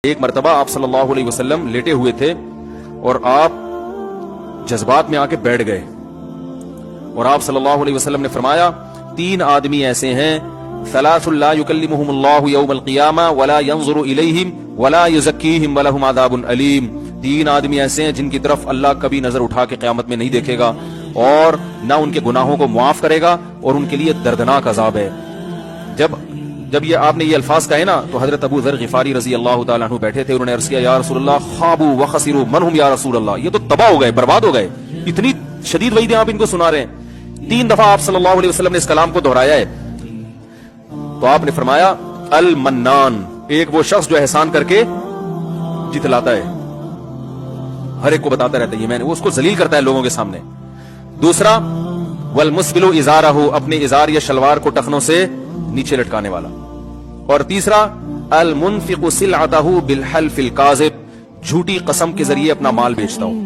ایک مرتبہ آپ صلی اللہ علیہ وسلم لیٹے ہوئے تھے اور آپ جذبات میں آ کے بیٹھ گئے اور آپ صلی اللہ علیہ وسلم نے فرمایا تین آدمی ایسے ہیں ثلاث لا یکلمہم اللہ یوم القیامہ ولا ینظر الیہم ولا یزکیہم ولہم عذاب علیم. تین آدمی ایسے ہیں جن کی طرف اللہ کبھی نظر اٹھا کے قیامت میں نہیں دیکھے گا اور نہ ان کے گناہوں کو معاف کرے گا اور ان کے لیے دردناک عذاب ہے. جب یہ آپ نے یہ الفاظ کہے نا تو حضرت ابو ذر غفاری رضی اللہ تعالیٰ عنہ بیٹھے تھے. انہوں نے عرض کیا یا رسول اللہ خابوا وخسروا من هم یا رسول اللہ, یہ تو تباہ ہو گئے, برباد ہو گئے, اتنی شدید وعیدیں آپ ان کو سنا رہے ہیں. تین دفعہ آپ صلی اللہ علیہ وسلم نے اس کلام کو دہرایا ہے. تو آپ نے فرمایا المنان, ایک وہ شخص جو احسان کر کے جتلاتا ہے, ہر ایک کو بتاتا رہتا ہے یہ میں نے, وہ اس کو ذلیل کرتا ہے لوگوں کے سامنے. دوسرا والمسبل ازارہ, اپنے ازار یا شلوار کو ٹخنوں سے نیچے لٹکانے والا. اور تیسرا المنفق سلعتہ بالحلف الکاذب, جھوٹی قسم کے ذریعے اپنا مال بیچتا ہوں.